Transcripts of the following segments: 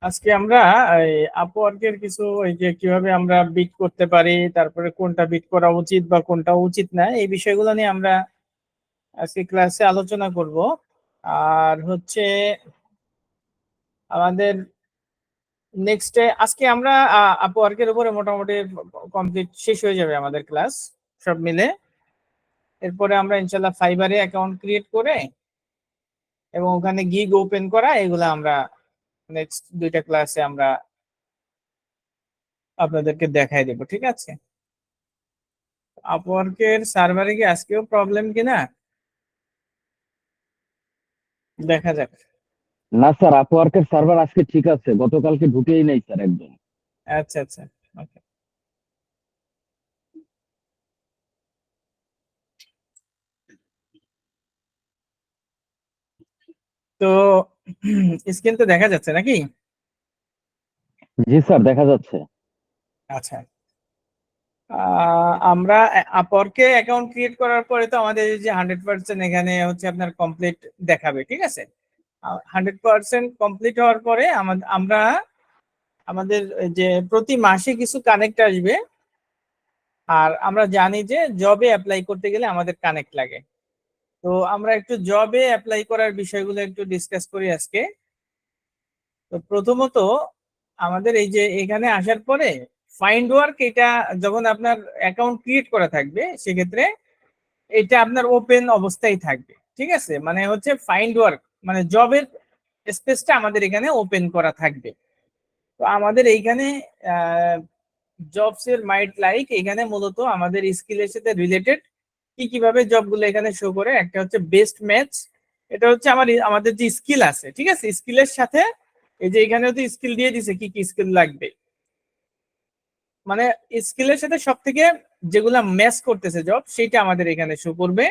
আজকে আমরা আপওয়ার্কের কিছু ওই যে কিভাবে আমরা বিট করতে পারি, তারপরে কোনটা বিট করা উচিত বা কোনটা উচিত না, এই বিষয়গুলো নিয়ে আমরা আজকে ক্লাসে আলোচনা করব। আর হচ্ছে আমাদের নেক্সটে আজকে আমরা আপওয়ার্কের উপরে মোটামুটি কমপ্লিট শেষ হয়ে যাবে আমাদের ক্লাস সব মিলে। এরপরে আমরা ইনশাল্লাহ ফাইবারে অ্যাকাউন্ট ক্রিয়েট করে এবং ওখানে গিগ ওপেন করা, এগুলো আমরা নেক্সট দুইটা ক্লাসে আমরা আপনাদেরকে দেখাই দেবো, ঠিক আছে? আপওয়ার্কের সার্ভারে কি আজকেও প্রবলেম কিনা দেখা যাক। না স্যার, আপওয়ার্কের সার্ভার আজকে ঠিক আছে, গতকালকে ঢুকেই নেই স্যার একদম। আচ্ছা আচ্ছা, ওকে। তো স্ক্রিন তো দেখা যাচ্ছে নাকি? জি স্যার, দেখা যাচ্ছে। আচ্ছা, আমরা আপওয়ার্কে অ্যাকাউন্ট ক্রিয়েট করার পরে তো আমাদের এই যে 100% এখানে হচ্ছে আপনার কমপ্লিট দেখাবে, ঠিক আছে? 100% কমপ্লিট হওয়ার পরে আমরা আমাদের যে প্রতি মাসে কিছু কানেক্ট আসবে। আর আমরা জানি যে জবে অ্যাপ্লাই করতে গেলে আমাদের কানেক্ট লাগে। তো আমরা একটু জবে অ্যাপ্লাই করার বিষয়গুলো একটু ডিসকাস করি আজকে। তো প্রথমত আমাদের এই যে এখানে আসার পরে ফাইন্ড ওয়ার্ক, এটা যখন আপনার অ্যাকাউন্ট ক্রিয়েট করা থাকবে সেক্ষেত্রে এটা আপনার ওপেন অবস্থায় থাকবে, ঠিক আছে? মানে হচ্ছে ফাইন্ড ওয়ার্ক মানে জবের স্পেসটা আমাদের এখানে ওপেন করা থাকবে। তো আমাদের এইখানে জবস এর মাইট লাইক এখানে মূলত আমাদের স্কিলের সাথে রিলেটেড কিভাবে জবগুলো এখানে শো করে। একটা হচ্ছে বেস্ট ম্যাচ, এটা হচ্ছে আমাদের যে স্কিল আছে, ঠিক আছে? স্কিলের সাথে এই যে এখানে তো স্কিল দিয়ে দিছে কি কি স্কিল লাগবে, মানে স্কিলের সাথে সব থেকে যেগুলা ম্যাচ করতেছে জব সেটা আমাদের এখানে শো করবে।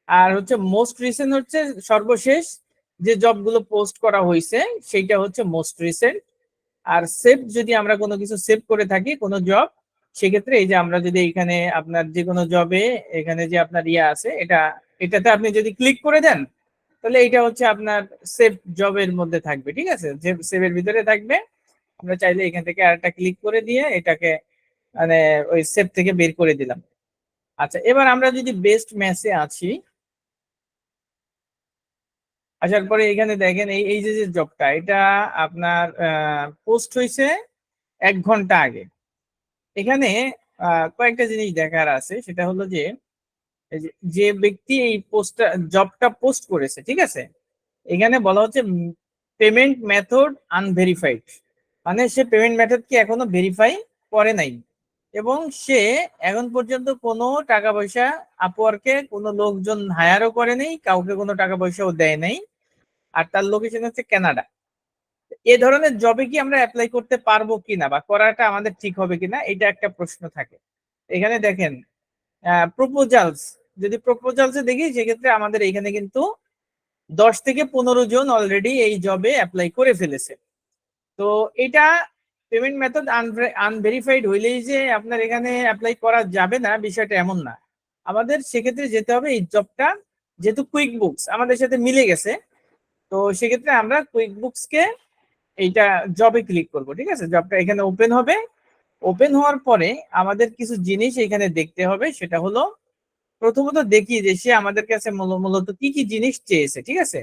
আর হচ্ছে মোস্ট রিসেন্ট হচ্ছে সর্বশেষ যে জবগুলো পোস্ট করা হয়েছে সেইটা হচ্ছে মোস্ট রিসেন্ট। আর সেভ যদি আমরা কোনো কিছু সেভ করে থাকি কোনো জব, সেক্ষেত্রে এই যে আমরা যদি এখানে আপনার যে কোনো জবে এখানে যে আপনার ইয়ে আছে এটাতে আপনি যদি ক্লিক করে দেন তাহলে এটা হচ্ছে আপনার সেভ জবের মধ্যে থাকবে, ঠিক আছে? যে সেভের ভিতরে থাকবে। আমরা চাইলে এখান থেকে আরেকটা ক্লিক করে দিয়ে এটাকে মানে ওই সেভ থেকে বের করে দিলাম। আচ্ছা, এবার আমরা যদি বেস্ট ম্যাচে আছি, আসার পরে এখানে দেখেন এই এই যে যে জবটা এটা আপনার পোস্ট হয়েছে 1 ঘন্টা আগে। এখানে কয়েকটা জিনিস দেখার আছে, সেটা হলো যে এই যে ব্যক্তি এই পোস্টটা জবটা পোস্ট করেছে, ঠিক আছে? এখানে বলা হচ্ছে পেমেন্ট মেথড আনভেরিফাইড, মানে সে পেমেন্ট মেথড কি এখনো ভেরিফাই করে নাই এবং সে এখন পর্যন্ত কোনো টাকা পয়সা আপওয়ার্কে কোনো লোকজন হায়ারও করে নেই, কাউকে কোনো টাকা পয়সাও দেয় নাই। আর তার লোকেশন হচ্ছে কানাডা। এ ধরনের জবে কি আমরা অ্যাপ্লাই করতে পারবো কিনা বা করাটা আমাদের ঠিক হবে কিনা, এটা একটা প্রশ্ন থাকে। এখানে দেখেন প্রপোজালস, যদি প্রপোজালসে দেখি সেক্ষেত্রে আমাদের এখানে কিন্তু 10 থেকে 15 জন অলরেডি এই জবে অ্যাপ্লাই করে ফেলেছে। তো এটা পেমেন্ট মেথড আনভেরিফাইড হইলেই যে আপনার এখানে অ্যাপ্লাই করা যাবে না, বিষয়টা এমন না। আমাদের সেক্ষেত্রে যেতে হবে এই জবটা, যেহেতু কুইক বুকস আমাদের সাথে মিলে গেছে, তো সেক্ষেত্রে আমরা কুইক বুকসকে এইটা জবে ক্লিক করব, ঠিক আছে? জবটা এখানে ওপেন হবে। ওপেন হওয়ার পরে আমাদের কিছু জিনিস এখানে দেখতে হবে, সেটা হলো প্রথমত দেখি যে সে আমাদের কাছে মূলত কি কি জিনিস চেয়েছে, ঠিক আছে?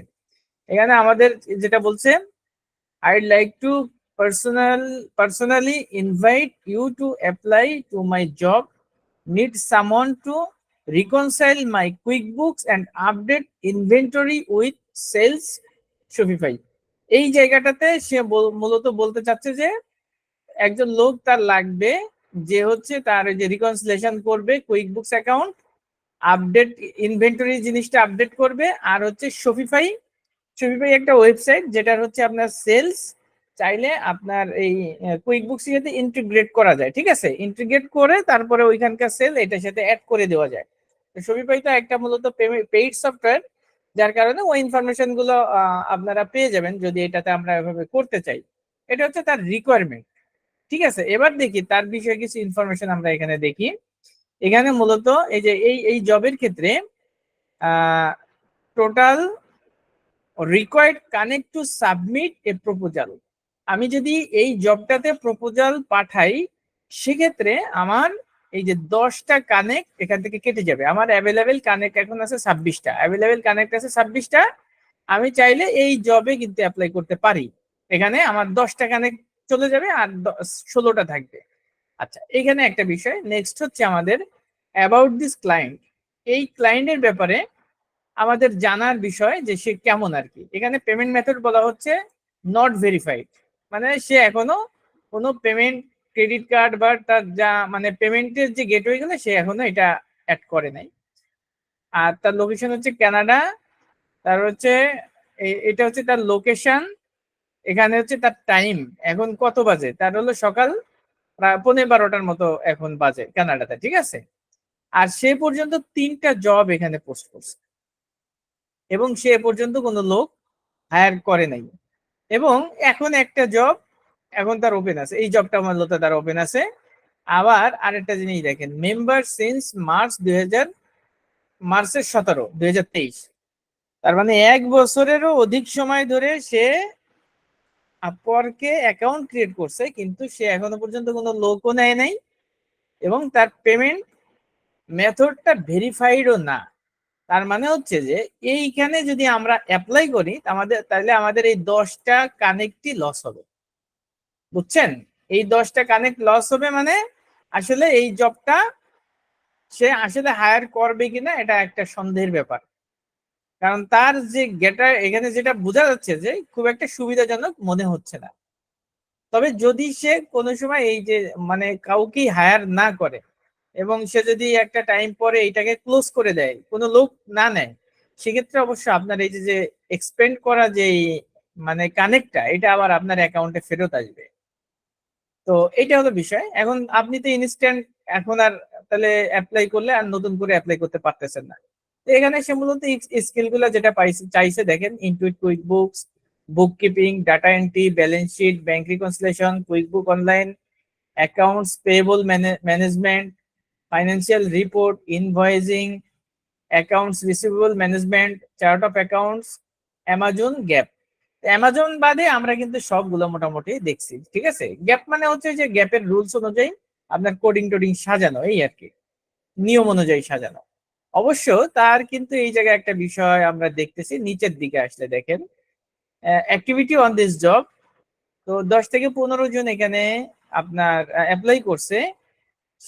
এখানে আমাদের যেটা বলছে, I'd like to personally invite you to apply to my job, need someone to reconcile my QuickBooks and update inventory with sales Shopify। এই জায়গাটাতে সে মূলত বলতে চাচ্ছে যে একজন লোক তার লাগবে যে হচ্ছে তার যে রিকনসিলেশন করবে কুইকবুকস অ্যাকাউন্ট, আপডেট ইনভেন্টরি জিনিসটা আপডেট করবে, আর হচ্ছে শপিফাই। শপিফাই একটা ওয়েবসাইট যেটার হচ্ছে আপনার সেলস চাইলে আপনার এই কুইকবুকস এর সাথে ইন্টিগ্রেট করা যায়, ঠিক আছে? ইন্টিগ্রেট করে তারপরে ওইখানকার সেল এটার সাথে অ্যাড করে দেওয়া যায়। শপিফাই তো একটা মূলত পেইড সফটওয়্যার, যার কারণে ওই ইনফরমেশন গুলো আপনারা পেয়ে যাবেন যদি এটাতে আমরা এভাবে করতে চাই। এটা হচ্ছে তার রিকোয়ারমেন্ট, ঠিক আছে? এবার দেখি তার বিষয়ে কিছু ইনফরমেশন আমরা এখানে দেখি। এখানে মূলত এই যে এই জবের ক্ষেত্রে total required connect to submit A proposal, আমি যদি এই জবটাতে প্রপোজাল পাঠাই, সেক্ষেত্রে আমার এই যে 10টা কানেক্ট এখান থেকে কেটে যাবে। আমার অ্যাভেলেবেল কানেক্ট এখন আছে 26টা, অ্যাভেলেবেল কানেক্ট আছে 26টা। আমি চাইলে এই জবে কিন্তু অ্যাপ্লাই করতে পারি। এখানে আমার 10টা কানেক্ট চলে যাবে আর 16টা থাকবে। আচ্ছা, এখানে একটা বিষয় নেক্সট হচ্ছে আমাদের অ্যাবাউট দিস ক্লায়েন্ট। এই ক্লায়েন্টের ব্যাপারে আমাদের জানার বিষয় যে সে কেমন আর কি। এখানে পেমেন্ট মেথড বলা হচ্ছে নট ভেরিফাইড, মানে সে এখনো কোনো পেমেন্ট ক্রেডিট কার্ড বা তার যা মানে পেমেন্টের যে গেটওয়ে গুলো সে এখনো এটা অ্যাড করে নাই। আর তার লোকেশন হচ্ছে কানাডা। তার হচ্ছে এটা হচ্ছে তার লোকেশন। এখানে হচ্ছে তার টাইম, এখন কত বাজে, তার হলো সকাল প্রায় 11:15টার মতো এখন বাজে কানাডাতে, ঠিক আছে। আর সে পর্যন্ত 3টা জব এখানে পোস্ট করছে এবং সে পর্যন্ত কোনো লোক হায়ার করে নাই। এবং এখন একটা জব এখন তার ওপেন আছে, এই জবটা মূলত তার ওপেন আছে। আবার আরেকটা জিনিস দেখেন, মেম্বার সিন্স মার্চের 17, 2023। তার মানে 1 বছরেরও অধিক সময় ধরে সে আপওয়ার্কে অ্যাকাউন্ট ক্রিয়েট করছে, কিন্তু সে এখনো পর্যন্ত কোনো লোকও নেয় নাই এবং তার পেমেন্ট মেথডটা ভেরিফাইডও না। তার মানে হচ্ছে যে এইখানে যদি আমরা অ্যাপ্লাই করি তাহলে আমাদের এই 10টা কানেক্টই লস হবে, বুঝছেন? এই 10টা কানেক্ট লস হবে মানে আসলে এই জবটা সে আসলে হায়ার করবে কিনা এটা একটা সন্দেহের ব্যাপার। কারণ তার যে এখানে যেটা বোঝা যাচ্ছে যে খুব একটা সুবিধাজনক মনে হচ্ছে না। তবে যদি সে কোনো সময় এই যে মানে কাউকেই হায়ার না করে এবং সে যদি একটা টাইম পরে এটাকে ক্লোজ করে দেয়, কোনো লোক না নেয়, সেক্ষেত্রে অবশ্য আপনার এই যে এক্সপেন্ড করা যে মানে কানেক্টটা এটা আবার আপনার অ্যাকাউন্টে ফেরত আসবে। তো এটা হলো বিষয়। এখন আপনি তো ইনস্ট্যান্ট এখন আর তাহলে অ্যাপ্লাই করলে আর নতুন করে অ্যাপ্লাই করতে পারতেছেন না। তো এখানে সে মূলত স্কিল গুলো যেটা চাইছে দেখেন, Intuit QuickBooks, bookkeeping, data entry, balance sheet, bank reconciliation, quick book online, accounts payable management, financial report, invoicing, accounts receivable management, chart of accounts, Amazon gap. Amazon বাদে আমরা কিন্তু সবগুলো মোটামুটি দেখছি, ঠিক আছে। গ্যাপ মানে হচ্ছে যে গ্যাপের রুলস অনুযায়ী আপনার কোডিং টোডিং সাজানো, এই আর কি, নিয়ম অনুযায়ী সাজানো। অবশ্য তার কিন্তু এই জায়গায় একটা বিষয় আমরা দেখতেছি, নিচের দিকে আসলে দেখেন অ্যাক্টিভিটি অন দিস জব। তো 10 থেকে 15 জন এখানে আপনার অ্যাপ্লাই করছে।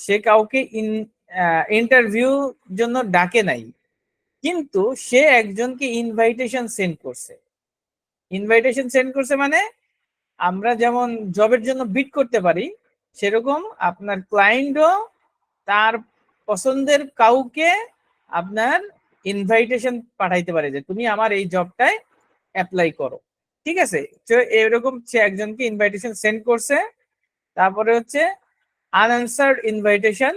সে কাউকে ইন্টারভিউ জন্য ডাকে নাই, কিন্তু সে একজনকে ইনভাইটেশন সেন্ড করছে। ইনভাইটেশন সেন্ড করছে মানে আমরা যেমন জবের জন্য বিড করতে পারি, সেরকম আপনার ক্লায়েন্টও তার পছন্দের কাউকে আপনার ইনভাইটেশন পাঠাইতে পারে যে তুমি আমার এই জবটায় অ্যাপ্লাই করো, ঠিক আছে। তো এরকম সে একজনকে ইনভাইটেশন সেন্ড করছে। তারপরে হচ্ছে আনআনসার্ড ইনভাইটেশন,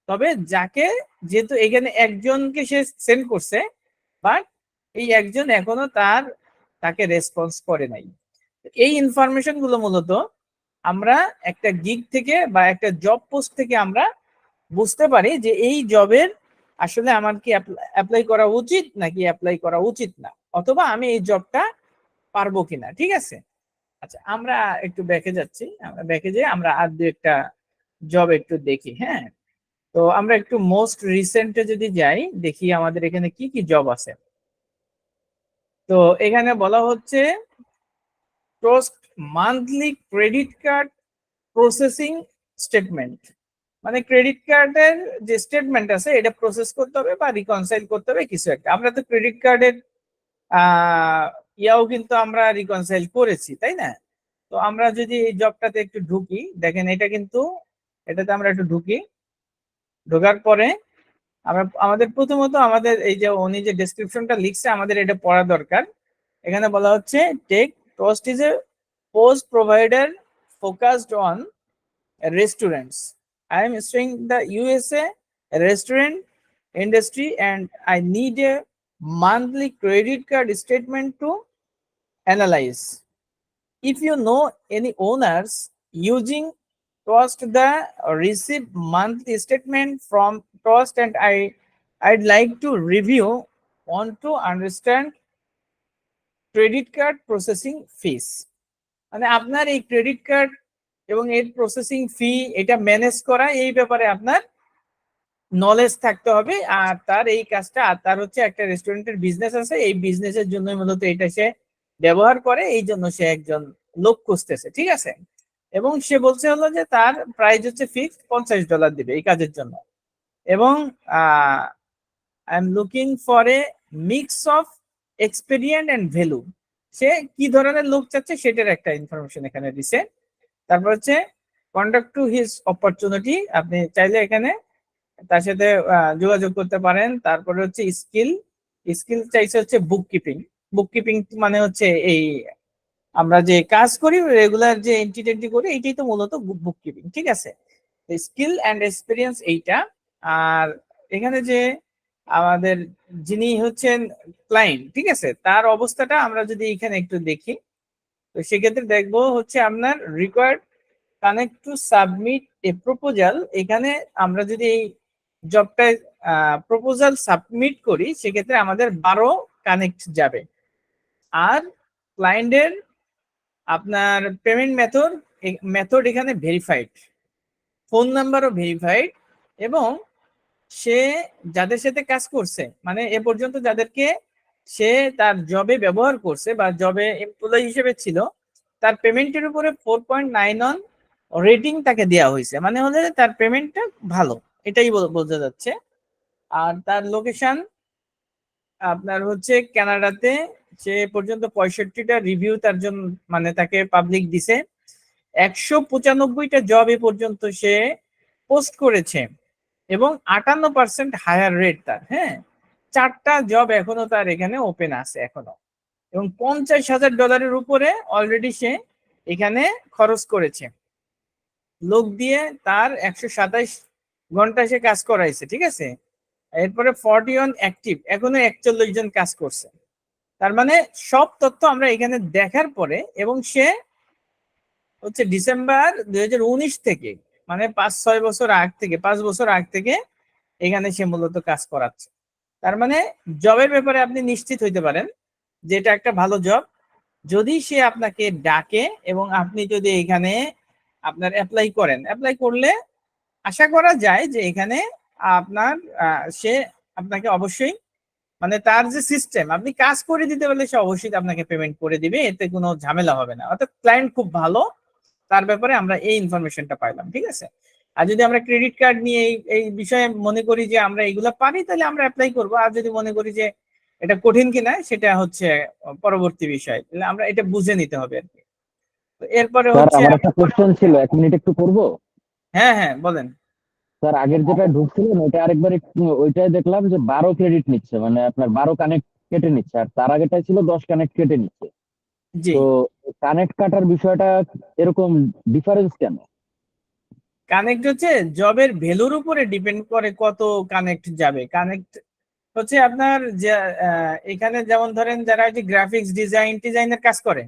তবে যাকে যেহেতু এখানে একজনকে সে সেন্ড করছে, বাট এই একজন এখনো তাকে রেসপন্স করে নাই। এই ইনফরমেশন গুলো মূলত আমরা একটা গিগ থেকে বা একটা জব পোস্ট থেকে আমরা বুঝতে পারি যে এই জবের আসলে আমার কি অ্যাপ্লাই করা উচিত নাকি অ্যাপ্লাই করা উচিত না, অথবা আমি এই জবটা পারবো কিনা, ঠিক আছে। আচ্ছা, আমরা একটু ব্যাকে যাচ্ছি, আমরা ব্যাকে যাই, আমরা আর দু একটা জব একটু দেখি। হ্যাঁ, তো আমরা একটু মোস্ট রিসেন্টে যদি যাই, দেখি আমাদের এখানে কি কি জব আছে। তো এখানে বলা হচ্ছে post monthly credit card processing statement, মানে ক্রেডিট কার্ডের যে স্টেটমেন্ট আছে এটা প্রসেস করতে হবে বা রিকনসাইল করতে হবে কিছু একটা। আমরা তো ক্রেডিট কার্ডের ইয়াও কিন্তু আমরা রিকনসাইল করেছি, তাই না? তো আমরা যদি এই জবটাতে একটু ঢুকি, দেখেন এটা কিন্তু এটাতে আমরা একটু ঢুকি। ঢোকার পরে আমাদের প্রথমত আমাদের এই যে উনি যে ডেসক্রিপশনটা লিখছে আমাদের এটা পড়া দরকার। এখানে বলা হচ্ছে tech trust is a post provider focused on restaurants. I am staying in the USA restaurant industry and I need a monthly credit card statement to analyze. If you know any owners using Trust the receive monthly statement from Trust and I'd like to review, want to understand credit card processing fees. মানে আপনার এই credit card এবং এর processing fee এটা manage করা, এই ব্যাপারে আপনার নলেজ থাকতে হবে। আর তার এই কাজটা, আর তার হচ্ছে একটা রেস্টুরেন্টের বিজনেস আছে, এই বিজনেসের জন্য মূলত এটা সে ব্যবহার করে, এই জন্য সে একজন লোক খুঁজতেছে, ঠিক আছে। এবং সে বলছে হলো যে তার প্রাইস হচ্ছে ফিক্সড $50 দিবে এই কাজের জন্য। এবং I am looking for a mix of experience and value. সে কি ধরনের লোক চাচ্ছে সেটার একটা ইনফরমেশন এখানে দিছে। তারপর হচ্ছে কন্ডাক্ট টু হিজ অপরচুনিটি, আপনি চাইলে এখানে তার সাথে যোগাযোগ করতে পারেন। তারপরে হচ্ছে স্কিল, স্কিল চাইছে হচ্ছে বুক কিপিং। বুক কিপিং মানে হচ্ছে এই আমরা যে কাজ করি রেগুলার যে এন্ট্রি টেন্ট্রি করি, এইটাই তো মূলত বুক কিপিং, ঠিক আছে। স্কিল অ্যান্ড এক্সপিরিয়েন্স এইটা। আর এখানে যে আমাদের যিনি হচ্ছেন ক্লায়েন্ট, ঠিক আছে, তার অবস্থাটা আমরা যদি এখানে একটু দেখি, তো সেক্ষেত্রে দেখবো হচ্ছে আপনার required connect to submit A proposal. এখানে আমরা যদি এই জবটায় প্রপোজাল সাবমিট করি, সেক্ষেত্রে আমাদের 12 কানেক্ট যাবে। আর ক্লায়েন্টের আপনার পেমেন্ট মেথড এখানে ভেরিফাইড, ফোন নাম্বারও ভেরিফাইড। এবং সে যাদের সাথে কাজ করছে, মানে এ পর্যন্ত যাদেরকে সে তার জবে ব্যবহার করছে বা জবে এমপ্লয়ি হিসেবে ছিল, তার পেমেন্টের উপরে 4.91 রেটিং তাকে দেওয়া হয়েছে, মানে হলে তার পেমেন্টটা ভালো, এটাই বোঝা যাচ্ছে। আর তার লোকেশন আপনার হচ্ছে কানাডাতে। সে পর্যন্ত 65টা রিভিউ তার জন্য, মানে তাকে পাবলিক দিছে। 195টা জব এ পর্যন্ত সে পোস্ট করেছে এবং 58% হায়ার রেট তার। হ্যাঁ, 4টা জব এখনো তার এখানে ওপেন আছে এখনো। এবং $50,000 উপরে অলরেডি সে এখানে খরচ করেছে, লোক দিয়ে তার 127 ঘন্টা সে কাজ করাইছে, ঠিক আছে। এরপরে 41 অ্যাক্টিভ, এখনো 41 জন কাজ করছে। তার মানে সব তথ্য আমরা এখানে দেখার পরে, এবং সে হচ্ছে ডিসেম্বর 2019 থেকে, মানে 5-6 বছর আগ থেকে, 5 বছর আগ থেকে এখানে সে মূলত কাজ করাচ্ছে। তার মানে জবের ব্যাপারে আপনি নিশ্চিত হইতে পারেন যে এটা একটা ভালো জব। যদি সে আপনাকে ডাকে এবং আপনি যদি এখানে আপনার অ্যাপ্লাই করলে আশা করা যায় যে এখানে আপনার সে আপনাকে অবশ্যই, মানে তার যে সিস্টেম, আপনি কাজ করে দিতে পারলে সে অবশ্যই আপনাকে পেমেন্ট করে দিবে, এতে কোনো ঝামেলা হবে না। অর্থাৎ ক্লায়েন্ট খুব ভালো, তার ব্যাপারে আমরা এই ইনফরমেশনটা পাইলাম, ঠিক আছে। আর যদি আমরা ক্রেডিট কার্ড নিয়ে এই বিষয়ে মনে করি যে আমরা এগুলো পারি, তাহলে আমরা অ্যাপ্লাই করবো। আর যদি মনে করি যে এটা কঠিন কিনা, সেটা হচ্ছে পরবর্তী বিষয়, তাহলে আমরা এটা বুঝে নিতে হবে আর কি। তো এরপরে স্যার হচ্ছে আমার একটা কোশ্চেন ছিল, 1 মিনিট একটু করবো? হ্যাঁ হ্যাঁ বলেন। স্যার আগের যেটা ঢুকছিলেন ওইটা আরেকবার একটু, ওইটাই দেখলাম যে 12 ক্রেডিট নিচ্ছে, মানে আপনার 12 কানেক্ট কেটে নিচ্ছে, আর তার আগেটা ছিল 10 কানেক্ট কেটে নিচ্ছে। জি, তো কানেক্ট কাটার বিষয়টা এরকম ডিফারেন্স কেন? কানেক্ট হচ্ছে জবের ভ্যালুর উপরে ডিপেন্ড করে কত কানেক্ট যাবে। কানেক্ট হচ্ছে আপনার যে এখানে যেমন ধরেন যারা যে গ্রাফিক্স ডিজাইনের কাজ করে,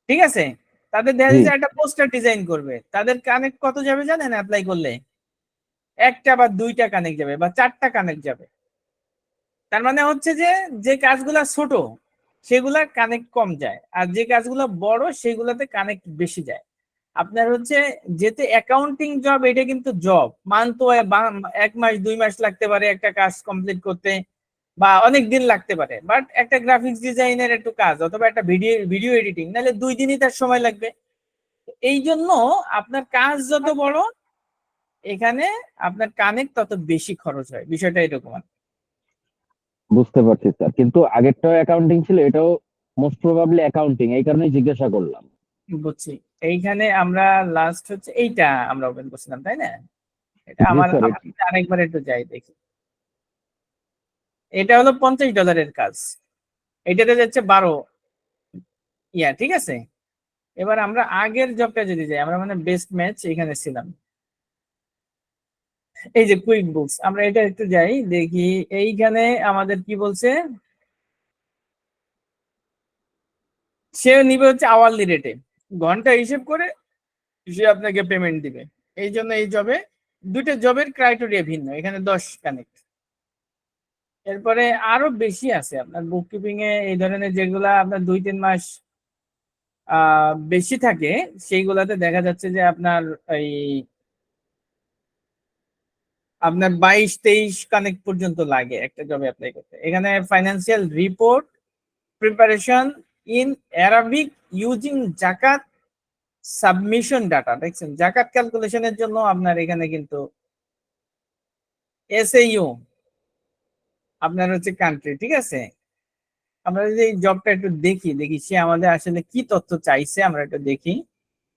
ঠিক আছে, তাদের দেখা জি। যাচ্ছে একটা পোস্টার ডিজাইন করবে, তাদের কানেক্ট কত যাবে জানেন অ্যাপ্লাই করলে? একটা বা দুইটা কানেক্ট যাবে বা 4টা কানেক্ট যাবে। তার মানে হচ্ছে যে যে কাজগুলা ছোট সেগুলা কানেক্ট কম যায়, আর যে কাজগুলো বড় সেগুলোতে কানেক্ট বেশি যায়। আপনার হচ্ছে যেতে অ্যাকাউন্টিং জব, এটা কিন্তু জব মান তো 1 মাস 2 মাস লাগতে পারে একটা কাজ কমপ্লিট করতে, বা অনেক দিন লাগতে পারে। বাট একটা গ্রাফিক্স ডিজাইনের একটু কাজ অথবা একটা ভিডিও এডিটিং, নাহলে 2 দিনই তার সময় লাগবে। এই জন্য আপনার কাজ যত বড়, এখানে আপনার কানেক্ট তত বেশি খরচ হয়, বিষয়টা এরকম আর কি। বুঝতে পারছি স্যার, কিন্তু আগেরটাও অ্যাকাউন্টিং ছিল, এটাও মোস্ট প্রবাবলি অ্যাকাউন্টিং, এই কারণেই জিজ্ঞাসা করলাম। বুঝছি। এইখানে আমরা লাস্ট হচ্ছে এইটা আমরা ওপেন করছিলাম, তাই না? এটা জি আমার স্যার। আমার আরেকবার একটু যাই দেখি। এটা হলো $50 কাজ, এটাতে যাচ্ছে 12 ঠিক আছে। এবার আমরা আগের জবটা যদি যাই, আমরা মানে বেস্ট ম্যাচ এখানে ছিলাম, এই যে কুইক বুকস, আমরা এটা একটু যাই দেখি। এইখানে আমাদের কি বলছে, সে নিবে হচ্ছে আওয়ারলি রেটে, ঘন্টা হিসেব করে সে আপনাকে পেমেন্ট দিবে। এই জন্য এই জবে দুইটা জবের ক্রাইটেরিয়া ভিন্ন, এখানে 10 কানেক্ট। এরপরে আরো বেশি আছে আপনার বুক কিপিং এ, এই ধরনের যেগুলা আপনার 2-3 মাস বেশি থাকে সেইগুলাতে দেখা যাচ্ছে যে আপনার এই আপনার 22-23 কানেক্ট পর্যন্ত লাগে একটা জবে অ্যাপ্লাই করতে। এখানে financial report preparation in Arabic using জাকাত সাবমিশন ডাটা, দেখছেন জাকাত ক্যালকুলেশনের জন্য আপনার এখানে কিন্তু এসএইউ আপনার হচ্ছে কান্ট্রি, ঠিক আছে। আমরা যদি এই জবটা একটু দেখি দেখি সে আমাদের আসলে কি তথ্য চাইছে, আমরা একটু দেখি।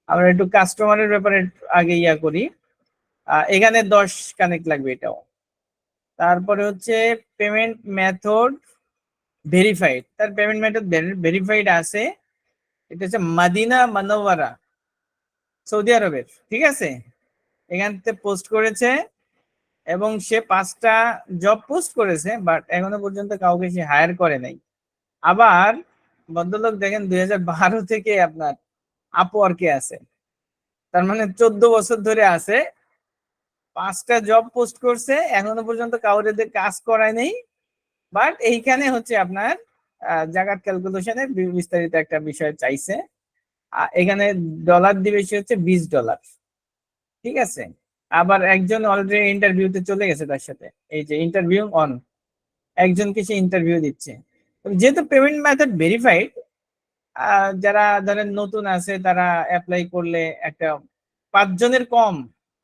আমরা একটু কাস্টমারের ব্যাপারে আগে ইয়া করি। এখানে 10 কানেক্ট লাগবে এটাও। তারপরে হচ্ছে পেমেন্ট মেথড ভেরিফাইড, তার পেমেন্ট মেথড ভেরিফাইড আছে। এটা হচ্ছে মাদিনা মানওয়ারা, সৌদি আরবের, ঠিক আছে। এখান থেকে পোস্ট করেছে এবং সে 5টা জব পোস্ট করেছে, বাট এখনো পর্যন্ত কাউকে সে হায়ার করে নাই। আবার ভদ্রলোক দেখেন 2012 থেকে আপনার আপওয়ার্কে আছে, তার মানে 14 বছর ধরে আছে। 5টা জব পোস্ট করছে, এখনো পর্যন্ত কাউরে দিয়ে কাজ করায় নেই। বাট এইখানে হচ্ছে আপনার জাকাত ক্যালকুলেশনের বিস্তারিত একটা বিষয় চাইছে। এখানে ডলার দিবে সে হচ্ছে $20, ঠিক আছে। আবার একজন অলরেডি ইন্টারভিউতে চলে গেছে তার সাথে, এই যে ইন্টারভিউ অন, একজনকে সে ইন্টারভিউ দিচ্ছে। যেহেতু পেমেন্ট মেথড ভেরিফাইড, যারা ধরেন নতুন আছে তারা অ্যাপ্লাই করলে একটা 5 জনের কম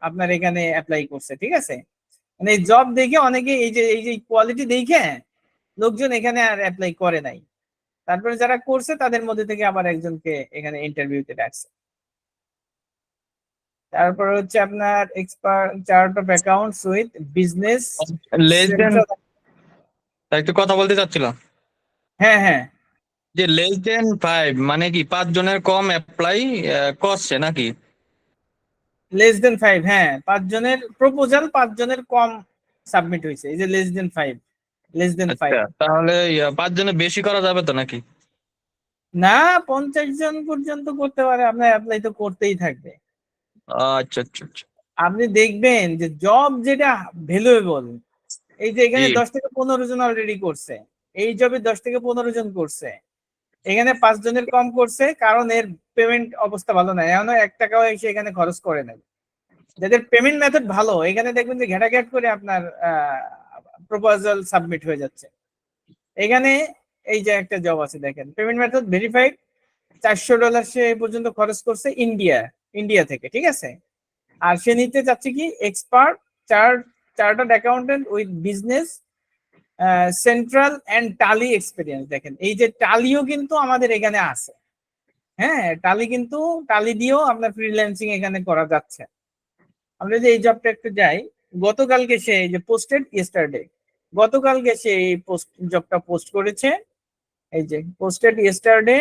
আপনার এখানে অ্যাপ্লাই করছে, ঠিক আছে। মানে জব দেখে অনেকে এই যে কোয়ালিটি দেখে লোকজন এখানে আর অ্যাপ্লাই করে নাই। তারপরে যারা করছে তাদের মধ্যে থেকে আবার একজনকে এখানে ইন্টারভিউতে ডাকছে। তারপর হচ্ছে আপনার expert chart of accounts with business less than, central. একটু কথা বলতে চাচ্ছিলাম হ্যাঁ হ্যাঁ, যে লেস দেন 5 মানে কি 5 জনের কম অ্যাপ্লাই করছে নাকি? লেস দেন 5, হ্যাঁ 5 জনের প্রপোজাল 5 জনের কম সাবমিট হয়েছে, এই যে লেস দেন 5, লেস দেন 5। আচ্ছা, তাহলে 5 জনের বেশি করা যাবে তো নাকি? না, 50 জন পর্যন্ত করতে পারে, আপনার অ্যাপ্লাই তো করতেই থাকবে। আচ্ছা আচ্ছা আচ্ছা। আপনি দেখবেন যে জব যেটা ভ্যালুয়েবল, এই যে এখানে জি 10 থেকে 15 জন অলরেডি করছে, এই জবে 10 থেকে 15 জন করছে। এখানে 5 জনের কম করছে কারণ এর পেমেন্ট অবস্থা ভালো না, এখনো 1 টাকাও এসে এখানে খরচ করে নাই। যাদের পেমেন্ট মেথড ভালো, এখানে দেখবেন যে ঘেটাঘেট করে আপনার প্রপোজাল সাবমিট হয়ে যাচ্ছে। এখানে এই যে একটা জব আছে দেখেন, পেমেন্ট মেথড ভেরিফাইড, $400 সে এই পর্যন্ত খরচ করছে ইন্ডিয়া থেকে, ঠিক আছে। আর সে নিতে চাচ্ছে কি expert chartered accountant with Business Central and Tally experience. দেখেন এই যে টালিও কিন্তু আমাদের এখানে আছে, হ্যাঁ টালি দিয়েও আপনার ফ্রিল্যান্সিং এখানে করা যাচ্ছে। আমরা যদি এই জবটা একটু যাই, গতকালকে সে এই যে পোস্টেড ইয়েস্টারডে, গতকালকে সে এই জবটা পোস্ট করেছে, এই যে পোস্টেড ইয়েস্টারডে।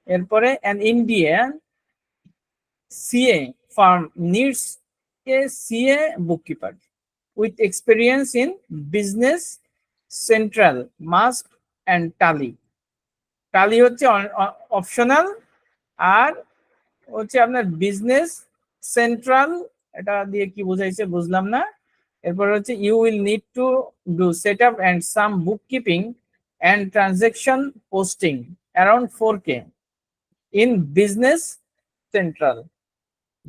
এরপরে an Indian CA firm needs a CA bookkeeper with experience in business central mask and tally। টালি হচ্ছে অপশনাল, আর হচ্ছে আপনার বিজনেস সেন্ট্রাল, এটা দিয়ে কি বোঝাইছে বুঝলাম না। এরপর হচ্ছে you will need to do set up and some bookkeeping and transaction posting around 4K in Business Central.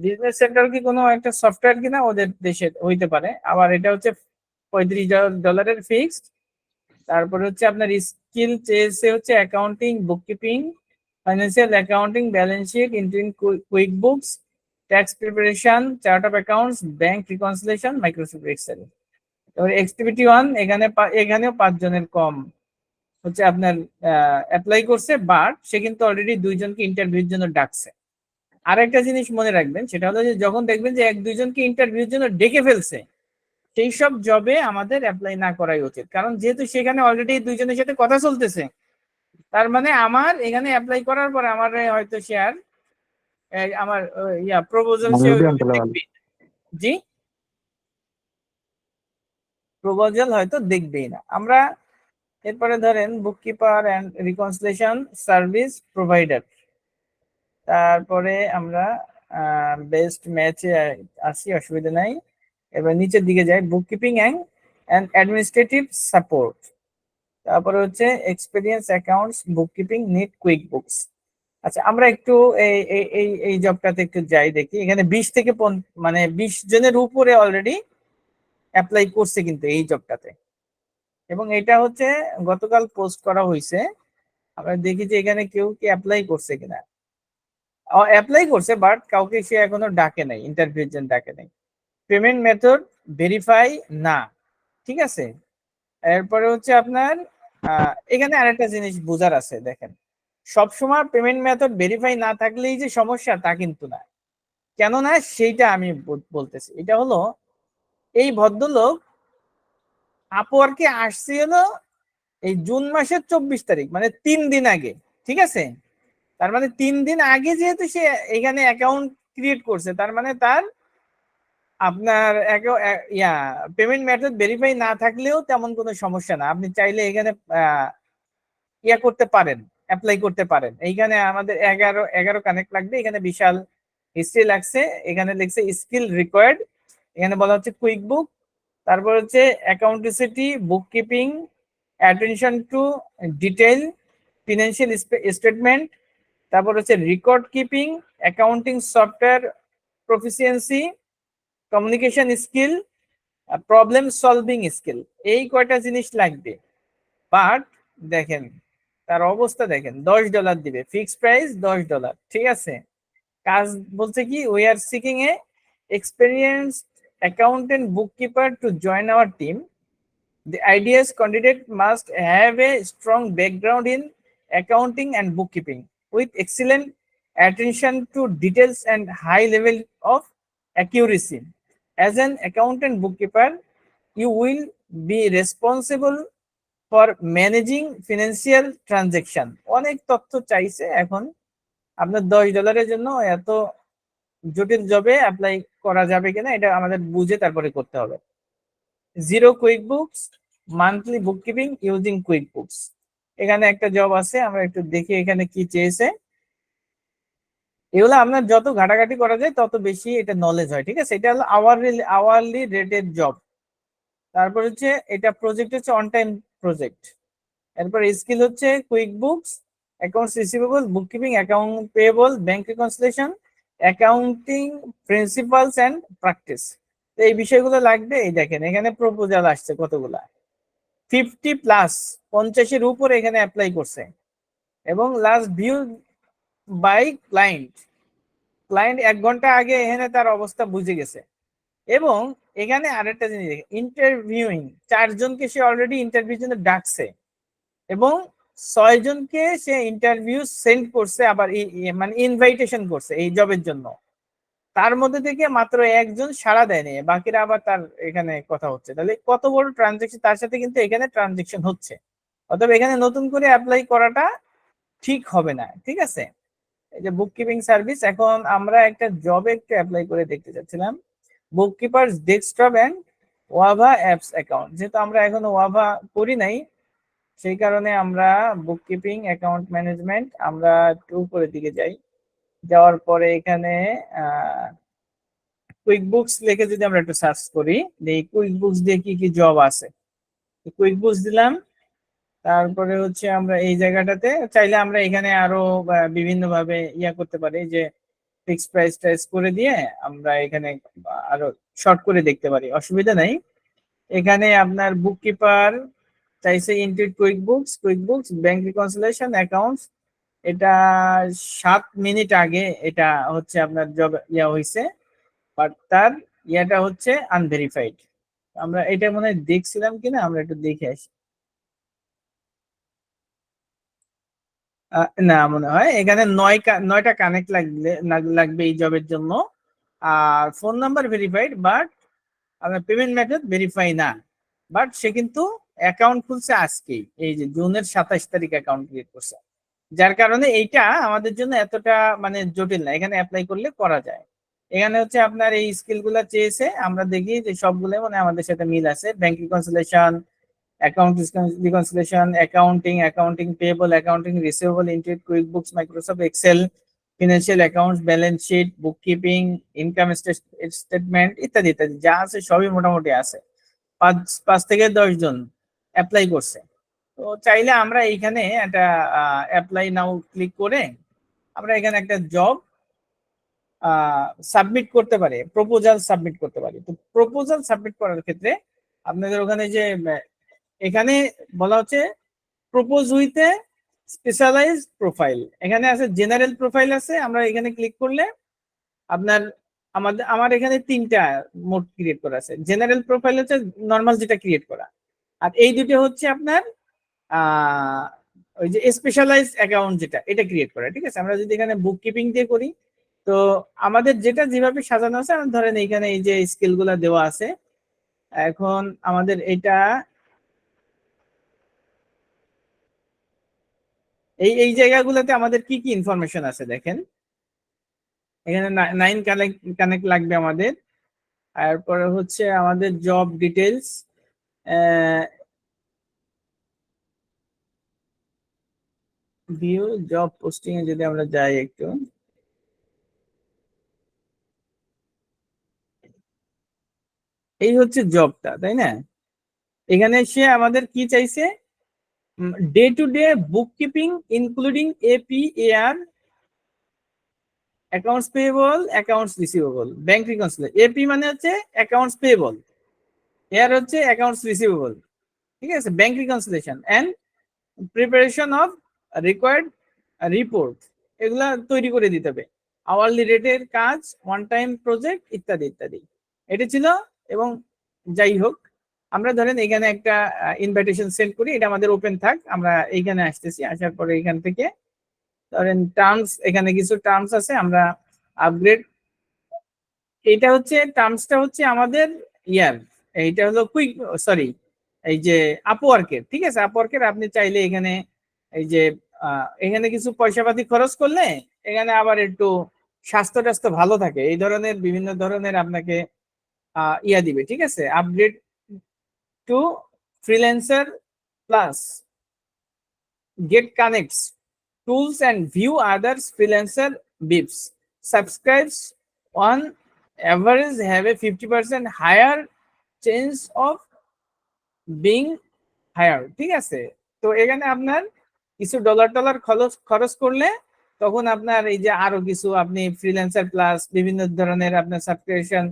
Business Central কি কোনো একটা সফটওয়্যার কিনা ওদের দেশে হইতে পারে। আবার এটা হচ্ছে $35 ফিক্সড। তারপরে হচ্ছে আপনার স্কিল চেয়েছে হচ্ছে accounting, bookkeeping, financial accounting, balance sheet, interim QuickBooks, tax preparation, chart of accounts, bank reconciliation, Microsoft Excel. এবার এক্টিভিটি 1, এখানেও 5 জনের কম হচ্ছে আপনার অ্যাপ্লাই করছে, বাট সে কিন্তু অলরেডি 2 জনকে ইন্টারভিউর জন্য ডাকছে। আর একটা জিনিস মনে রাখবেন, সেটা হলো যে যখন দেখবেন যে 1-2 জনকে ইন্টারভিউর জন্য ডেকে ফেলছে, সেই সব জবে আমাদের অ্যাপ্লাই না করাই উচিত। কারণ যেহেতু সেখানে অলরেডি 2 জনের সাথে কথা চলতেছে, তার মানে আমার এখানে অ্যাপ্লাই করার পরে আমার হয়তো শেয়ার আমার প্রপোজাল সে দেখবে। জি, প্রপোজাল হয়তো দেখবেই না। আমরা এরপরে ধরেন bookkeeper and reconciliation service provider, তারপরে আমরা বেস্ট ম্যাচে আসি, অসুবিধা নাই। এবার নিচের দিকে যাই, বুককিপিং এন্ড অ্যাডমিনিস্ট্রেটিভ সাপোর্ট। তারপরে হচ্ছে experience accounts bookkeeping need quick books. আচ্ছা আমরা একটু এই এই এই এই জবটাতে একটু যাই দেখি। এখানে 20 থেকে মানে 20 জনের উপরে অলরেডি অ্যাপ্লাই করছে কিন্তু এই জবটাতে, এবং এটা হচ্ছে গতকাল পোস্ট করা হয়েছে। আমরা দেখি যে এখানে কেউ কি অ্যাপ্লাই করছে কিনা। অ্যাপ্লাই করছে বাট কাউকে সে এখনো ডাকে নাই, ইন্টারভিউর জন্য ডাকে নাই। পেমেন্ট মেথড ভেরিফাই না, ঠিক আছে। এরপরে হচ্ছে আপনার এখানে আরেকটা জিনিস বোঝার আছে, দেখেন সবসময় পেমেন্ট মেথড ভেরিফাই না থাকলেই যে সমস্যা তা কিন্তু না। কেন না সেইটা আমি বলতেছি। এটা হলো এই ভদ্রলোক আপওয়ার্কে আসছে হলো এই জুন মাসের 24 তারিখ, মানে 3 দিন আগে, ঠিক আছে। তার মানে 3 দিন আগে যেহেতু সে এখানে অ্যাকাউন্ট ক্রিয়েট করছে, তার মানে তার আপনার পেমেন্ট মেথড ভেরিফাই না থাকলেও তেমন কোনো সমস্যা না। আপনি চাইলে এখানে করতে পারেন, অ্যাপ্লাই করতে পারেন। এইখানে আমাদের 11 কানেক্ট লাগবে, এখানে বিশাল হিস্ট্রি লাগছে। এখানে লিখছে স্কিল রিকোয়ার্ড, এখানে বলা হচ্ছে কুইক বুক, তারপর হচ্ছে অ্যাকাউন্টেন্সিটি, bookkeeping, attention to detail, financial statement, তারপর হচ্ছে record keeping, accounting software proficiency, communication skill, problem solving skill. এই কয়টা জিনিস লাগবে। বাট দেখেন তার অবস্থা, দেখেন $10 দিবে, ফিক্স প্রাইস $10, ঠিক আছে। কাজ বলছে কি, we are seeking A experienced accountant bookkeeper to join our team. The ideas candidate must have a strong background in accounting and bookkeeping with excellent attention to details and high level of accuracy. As an accountant bookkeeper, you will be responsible for managing financial transaction. অনেক তথ্য চাইছে এখন। আপনার $10 জন্য এত জটিল জবে apply করা যাবে কিনা এটা আমাদের বুঝে তারপরে করতে হবে। Zero quick books, monthly bookkeeping using quick books. এখানে একটা জব আছে, আমরা একটু দেখি এখানে কি চেয়েছে। এগুলো আপনার যত ঘাটাঘাটি করা যায় তত বেশি এটা নলেজ হয়, ঠিক আছে। এটা হলো আওয়ারলি রেটেড জব। তারপর হচ্ছে এটা প্রজেক্ট হচ্ছে অন টাইম প্রজেক্ট। এরপর স্কিল হচ্ছে quick books, accounts receivable, bookkeeping, account payable, bank reconciliation, accounting principles and practice. তো এই বিষয়গুলো লাগবে। এই দেখেন এখানে প্রপোজাল আসছে কতগুলা, 50+, 50-এর উপরে এখানে অ্যাপ্লাই করছে। এবং লাস্ট ভিউ বাই ক্লায়েন্ট, 1 ঘন্টা আগে এখানে তার অবস্থা বুঝে গেছে। এবং এখানে আরেকটা জিনিস, ইন্টারভিউইং 4 জনকে সে অলরেডি ইন্টারভিউর জন্য ডাকছে, এবং 6 জনকে সে ইন্টারভিউ সেন্ড করছে, আবার মানে ইনভাইটেশন করছে এই জবের জন্য। তার মধ্যে থেকে মাত্র 1 জন সাড়া দেয়নি, বাকিরা আবার তার এখানে কথা হচ্ছে। তাহলে কত বড় ট্রানজেকশন, তার সাথে কিন্তু এখানে ট্রানজেকশন হচ্ছে। অতএব এখানে নতুন করে অ্যাপ্লাই করাটা ঠিক হবে না, ঠিক আছে। এই যে বুককিপিং সার্ভিস, এখন আমরা একটা জবে একটু অ্যাপ্লাই করে দেখতে চাচ্ছিলাম, বুককিপার্স ডেস্কটপ এন্ড ওয়াভা অ্যাপস অ্যাকাউন্ট। যেহেতু আমরা এখনো ওয়াভা করি নাই, সেই কারণে আমরা বুককিপিং অ্যাকাউন্ট ম্যানেজমেন্ট, আমরা একটু উপরের দিকে যাই। যাওয়ার পরে এখানে কুইক বুকস লিখে যদি আমরা একটু সার্চ করি, এই কুইক বুকস দিয়ে কি কি জব আছে, কুইক বুকস দিলাম। তারপরে হচ্ছে আমরা এই জায়গাটাতে চাইলে আমরা এখানে আরো বিভিন্ন ভাবে করতে পারি, যে ফিক্স প্রাইস টাইস করে দিয়ে আমরা এখানে আরো শর্ট করে দেখতে পারি, অসুবিধা নাই। এখানে আপনার বুককিপার চাইছে Intuit quick books bank reconciliation accounts. এটা 7 মিনিট আগে এটা হচ্ছে আপনার জব হয়েছে, বাট তার হচ্ছে আনভেরিফাইড। আমরা এটা মনে হয় দেখছিলাম কিনা, আমরা একটু দেখে আসি। না, মনে হয় এখানে 9টা কানেক্ট লাগবে এই জবের জন্য। আর ফোন নাম্বার ভেরিফাইড, বাট আপনার পেমেন্ট মেথড ভেরিফাই না। বাট সে কিন্তু অ্যাকাউন্ট খুলছে আজকেই, এই যে জুনের 27 তারিখ অ্যাকাউন্ট ক্রিয়েট করছে। যার কারণে এইটা আমাদের জন্য এতটা মানে জটিল না, এখানে অ্যাপ্লাই করলে করা যায়। এখানে হচ্ছে আপনার এই স্কিল গুলা চেয়েছে, আমরা দেখি যে সবগুলো মানে আমাদের সাথে মিল আছে। Bank reconciliation, account reconciliation, accounting payable, accounting receivable, Intuit QuickBooks, Microsoft Excel, financial accounts, balance sheet, bookkeeping, income statement ইত্যাদি ইত্যাদি যা আছে সবই মোটামুটি আছে। 5 থেকে 10 জন অ্যাপ্লাই করছে। তো চাইলে আমরা এইখানে একটা অ্যাপ্লাই নাও ক্লিক করে আমরা এখানে একটা জব সাবমিট করতে পারি, প্রপোজাল সাবমিট করতে পারি। তো প্রপোজাল সাবমিট করার ক্ষেত্রে আপনাদের ওখানে যে এখানে বলা হচ্ছে propose with a specialised profile, এখানে আছে জেনারেল প্রোফাইল আছে। আমরা এখানে ক্লিক করলে আপনার আমার এখানে 3টা মোড ক্রিয়েট করা আছে। জেনারেল প্রোফাইল হচ্ছে নর্মাল যেটা ক্রিয়েট করা, আর এই দুটো হচ্ছে আপনার ওই যে স্পেশালাইজ অ্যাকাউন্ট যেটা, এটা ক্রিয়েট করা। ঠিক আছে, আমরা যদি এখানে বুক কিপিং দিয়ে করি, তো আমাদের যেটা যেভাবে সাজানো আছে, ধরেন এইখানে এই যে স্কিল গুলা দেওয়া আছে, এখন আমাদের এটা এই জায়গাগুলোতে আমাদের কি কি ইনফরমেশন আছে দেখেন। এখানে 9 কানেক্ট লাগবে আমাদের। তারপরে হচ্ছে আমাদের job details, view job posting এ যদি আমরা যাই একটু, এই হচ্ছে জবটা, তাই না? এখানে সে আমাদের কি চাইছে, day to day bookkeeping including APAR, accounts payable, accounts receivable, bank reconciliation. AP মানে হচ্ছে অ্যাকাউন্টস পেয়েবল, এআর হচ্ছে অ্যাকাউন্টস রিসিভেবল। ঠিক আছে, bank reconciliation and preparation of required report, এগুলা তৈরি করে দিতে হবে। আওয়ারলি রেটের কাজ, ওয়ান টাইম প্রজেক্ট, ইত্যাদি ইত্যাদি। এটা ছিল। এবং যাই হোক, আমরা ধরেন এখানে একটা ইনভাইটেশন সেন্ড করি, এটা আমাদের ওপেন থাক, আমরা এইখানে আসতেছি, আসার পরে এখান থেকে ধরেন টার্মস, এখানে কিছু টার্মস আছে, আমরা আপগ্রেড, এটা হচ্ছে টার্মসটা হচ্ছে আমাদের ইয়ার, এইটা হলো কুইক, সরি, এই যে আপওয়ার্কের। ঠিক আছে, আপওয়ার্কের আপনি চাইলে এখানে এই যে এখানে কিছু পয়সাপাতি খরচ করলে এখানে আবার একটু স্বাস্থ্য টাস্থ্য ভালো থাকে, এই ধরনের বিভিন্ন ধরনের আপনাকে ইয়া দিবে। ঠিক আছে, upgrade two freelancer plus, get connects tools and view others freelancer bips, subscribes on average have a 50% higher chance of being hired। ঠিক আছে, তো এখানে আপনার কিছু ডলার খরচ করলে তখন আপনার এই যে আরো কিছু আপনি ফ্রিল্যান্সার প্লাস বিভিন্ন ধরনের আপনার সাবস্ক্রিপশন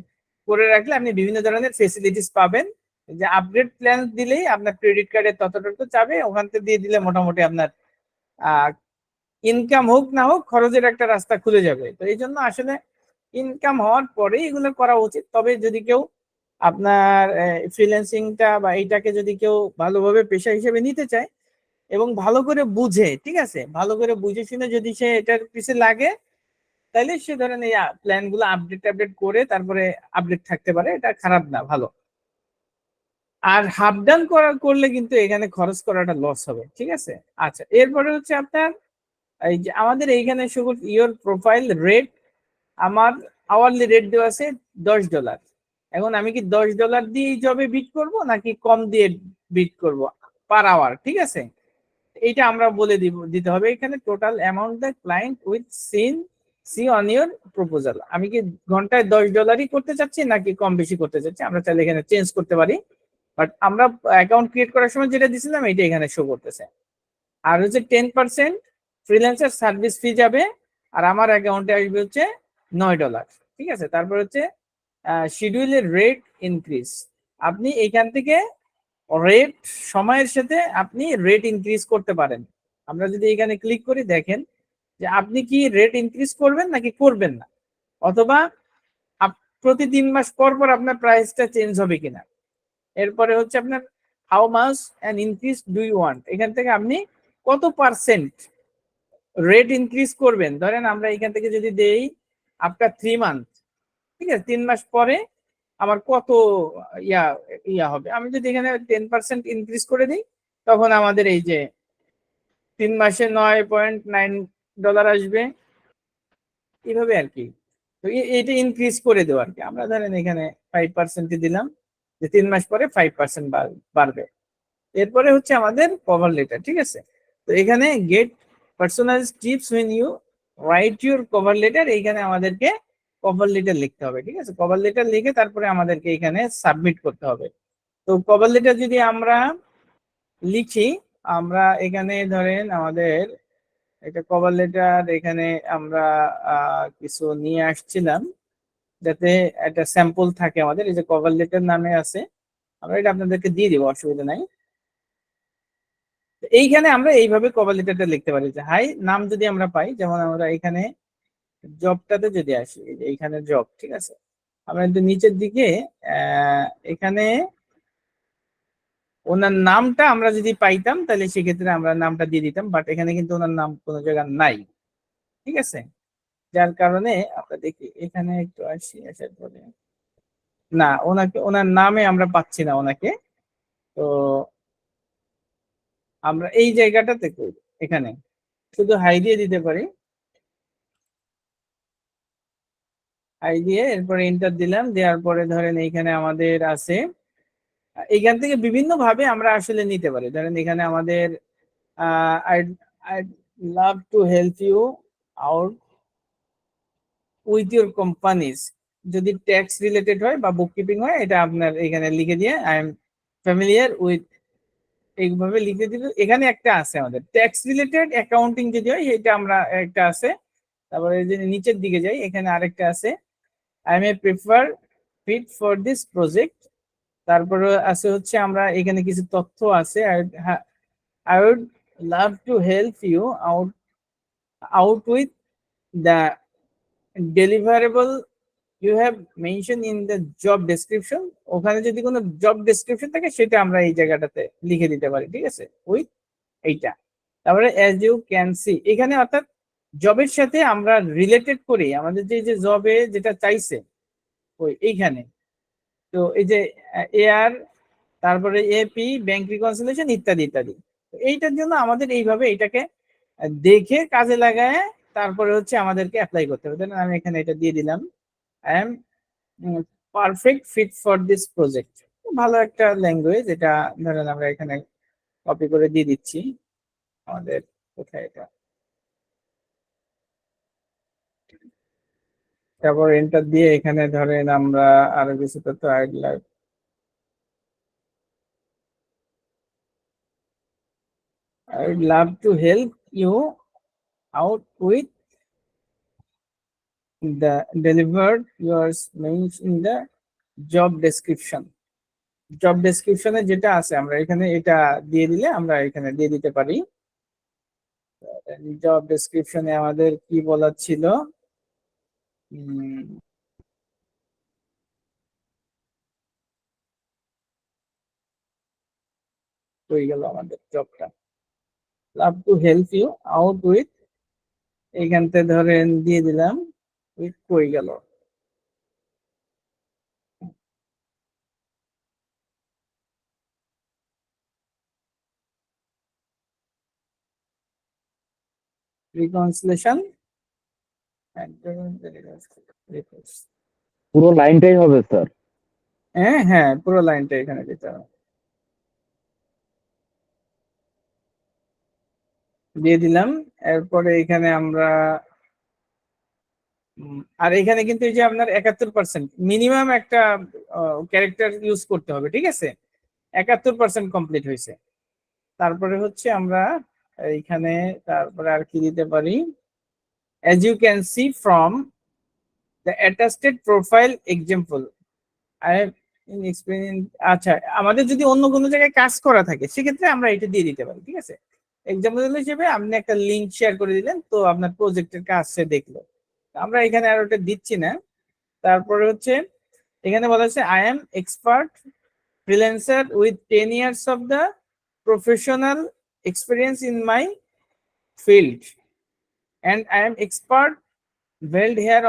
করে রাখলে আপনি বিভিন্ন ধরনের ফেসিলিটিস পাবেন। যে আপগ্রেড প্ল্যান দিলেই আপনার ক্রেডিট কার্ডের ততটুকু চাবে, ওখান থেকে দিয়ে দিলে মোটামুটি আপনার ইনকাম হোক না হোক খরচের একটা রাস্তা খুলে যাবে। তো এই জন্য আসলে ইনকাম হওয়ার পরে এগুলো করা উচিত। তবে যদি কেউ আপনার ফ্রিল্যান্সিংটা বা এইটাকে যদি কেউ ভালোভাবে পেশা হিসেবে নিতে চায় এবং ভালো করে বুঝে, ঠিক আছে, ভালো করে বুঝে শুনে যদি সে এটার পিছে লাগে, তাহলে সে ধরেন এই প্ল্যান গুলো আপডেট করে তারপরে আপডেট থাকতে পারে, এটা খারাপ না, ভালো। আর হাফ ডান করলে কিন্তু এখানে খরচ করাটা লস হবে। ঠিক আছে, আচ্ছা, এরপরে হচ্ছে আপনার এই যে আমাদের এইখানে শুধু ইওর প্রোফাইল রেট, আমার আওয়ারলি রেট দেওয়া আছে $10। এখন আমি কি $10 দিয়ে এই জবে বিট করব নাকি কম দিয়ে বিট করব পার আওয়ার? ঠিক আছে, এইটা আমরা বলে দিতে হবে এখানে। Total amount the client with see on your proposal, আমি কি ঘন্টায় $10ই করতে চাচ্ছি নাকি কম বেশি করতে চাচ্ছি, আমরা চাইলে এখানে চেঞ্জ করতে পারি। বাট আমরা অ্যাকাউন্ট ক্রিয়েট করার সময় যেটা দিছিলাম এটা এখানে শো করতেছে। আর হচ্ছে 10% ফ্রিল্যান্সার সার্ভিস ফি যাবে, আর আমার অ্যাকাউন্টে আসবে হচ্ছে $9। ঠিক আছে, তারপর হচ্ছে শিডিউলের রেট ইনক্রিজ, আপনি এখান থেকে রেট সময়ের সাথে আপনি রেট ইনক্রিজ করতে পারেন। আমরা যদি এখানে ক্লিক করি, দেখেন যে আপনি কি রেট ইনক্রিজ করবেন নাকি করবেন না, অথবা প্রতি 3 মাস পর পর আপনার প্রাইসটা চেঞ্জ হবে কিনা। এরপরে হচ্ছে আপনার how much an increase do you want, এখান থেকে আপনি কত পার্সেন্ট রেট ইনক্রিজ করবেন। ধরেন আমরা এখান থেকে যদি দেই আফটার 3 মান্থ, ঠিক আছে, 3 মাস পরে আমার কত ইয়া হবে। আমি যদি এখানে 10% ইনক্রিজ করে দিই, তখন আমাদের এই যে 3 মাসে $9.9 আসবে, এইভাবে আর কি। তো এটা ইনক্রিজ করে দেওয়া আর কি। আমরা ধরেন এখানে 5% দিলাম, যে 3 মাস পরে 5% বাড়বে। এরপরে হচ্ছে আমাদের কভার লেটার। ঠিক আছে, তো এখানে get personal tips when you write your cover letter, এইখানে আমাদেরকে কভার লেটার লিখতে হবে। ঠিক আছে, কভার লেটার লিখে তারপরে আমাদেরকে এখানে সাবমিট করতে হবে। তো কভার লেটার যদি আমরা লিখি, আমরা এখানে ধরেন আমাদের এটা কভার লেটার এখানে আমরা কিছু নিয়ে আসছিলাম যাতে একটা স্যাম্পল থাকে আমাদের, এই যে কভার লেটার নামে আছে, আমরা এটা আপনাদেরকে দিয়ে দিব, অসুবিধা নাই। তো এইখানে আমরা এইভাবে কভার লেটারটা লিখতে পারি যে হাই নাম যদি আমরা পাই, যেমন আমরা এখানে জবটাতে যদি আসি, এই যে এইখানে জব, ঠিক আছে, আমরা কিন্তু নিচের দিকে এখানে ওনার নামটা আমরা যদি পাইতাম তাহলে সেক্ষেত্রে আমরা নামটা দিয়ে দিতাম, বাট এখানে কিন্তু ওনার নাম কোনো জায়গায় নাই, ঠিক আছে। যার কারণে আমরা দেখি এখানে একটু আসি, আসার পরে না, ওনাকে ওনার নামে আমরা পাচ্ছি না ওনাকে। তো আমরা এই জায়গাটাতে করি, এখানে শুধু হাই দিয়ে দিতে পারি, হাই দিয়ে এরপরে এন্টার দিলাম, দেওয়ার পরে ধরেন এইখানে আমাদের আছে, এইখান থেকে বিভিন্ন ভাবে আমরা আসলে নিতে পারি। ধরেন এখানে আমাদের I I love to help you out with your companies, যদি ট্যাক্স রিলেটেড হয় বা বুক কিপিং হয়, এটা আপনার এখানে লিখে দিয়ে আই এম ফ্যামিলিয়ার উইথ, এইভাবে লিখে দিলে এখানে একটা আছে আমাদের ট্যাক্স রিলেটেড অ্যাকাউন্টিং যদি হয় এটা আমরা একটা আছে। তারপরে যদি নিচের দিকে যাই এখানে আরেকটা আছে I am a prefer fit for this project. তারপরে আছে হচ্ছে আমরা এখানে কিছু তথ্য আছে, I would love to help you out out with the deliverable you have mention in the job description, ওখানে যদি কোনো জব ডেসক্রিপশন থাকে সেটা আমরা এই জায়গাটাতে লিখে দিতে পারি, ঠিক আছে, উইথ এইটা। তারপরে অ্যাজ ইউ ক্যান সি, এখানে অর্থাৎ জবের সাথে আমরা রিলেটেড করি আমাদের যে যে জবে যেটা চাইছে ওই এইখানে। তো এই যে এআর, তারপরে এপি, ব্যাংক রিকনসিলিয়েশন ইত্যাদি ইত্যাদি। তো এইটার জন্য আমাদের এইভাবে এটাকে দেখে কাজে লাগায় তারপরে হচ্ছে আমাদেরকে অ্যাপ্লাই করতে হবে। ধরেন আমি এখানে এটা দিয়ে দিলাম I am perfect fit for this project, ভালো একটা ল্যাঙ্গুয়েজ, এটা ধরেন আমরা এখানে কপি করে দিয়ে দিচ্ছি আমাদের, কোথায় এটা, তারপর এন্টার দিয়ে এখানে ধরেন আমরা আরো কিছু তথ্য I love to help you out with the deliverables mentioned in the job description. Job ডেসক্রিপশনে যেটা আছে আমরা এখানে এটা দিয়ে দিলে আমরা এখানে দিয়ে দিতে পারি। জব ডেসক্রিপশনে আমাদের কি বলা ছিল, হয়ে গেল আমাদের জবটা, love to help you out with, এইখানতে ধরেন দিয়ে দিলাম উইথ, হয়ে গেল। রিকনসিলেশন, পুরো লাইনটাই হবে স্যার? হ্যাঁ হ্যাঁ, পুরো লাইনটা এখানে দিতে হবে, দিয়ে দিলাম। এরপরে এখানে আমরা আর এখানে কিন্তু এই যে আপনার 71% মিনিমাম একটা ক্যারেক্টার ইউজ করতে হবে, ঠিক আছে, 71% কমপ্লিট হয়েছে। তারপরে হচ্ছে আমরা এইখানে তারপরে আর কি দিতে পারি, as you can see from the attested profile example I have in experience, আচ্ছা আমাদের যদি অন্য কোনো জায়গায় কাজ করা থাকে সেক্ষেত্রে আমরা এটা দিয়ে দিতে পারি, ঠিক আছে। এক্সাম্পল হিসেবে আপনি একটা লিংক শেয়ার করে দিলেন, তো আপনার প্রজেক্টের কাজ সে দেখলো, আমরা এখানে আর ওটা দিচ্ছি না। তারপরে হচ্ছে এখানে বলা হচ্ছে I am expert freelancer with 10 years of the professional experience in my field and I am expert build here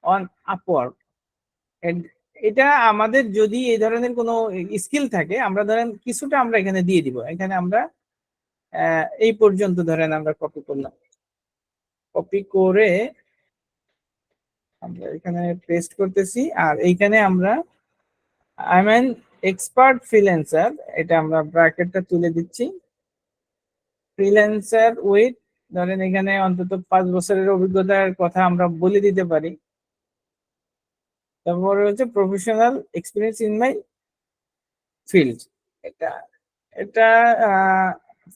on Upwork. And এটা আমাদের যদি এই ধরনের কোনো স্কিল থাকে আমরা ধরেন কিছুটা আমরা এখানে দিয়ে দিব, এখানে আমরা এই পর্যন্ত ধরেন আমরা কপি করলাম, কপি করে আমরা এখানে পেস্ট করতেছি, আর এইখানে আমরা I am an expert freelancer, এটা আমরা ব্র্যাকেটটা তুলে দিচ্ছি, ফ্রিল্যান্সার উইথ ধরেন এখানে অন্তত 5 বছরের অভিজ্ঞতার কথা আমরা বলে দিতে পারি। তারপরে হচ্ছে professional experience in my field, এটা এটা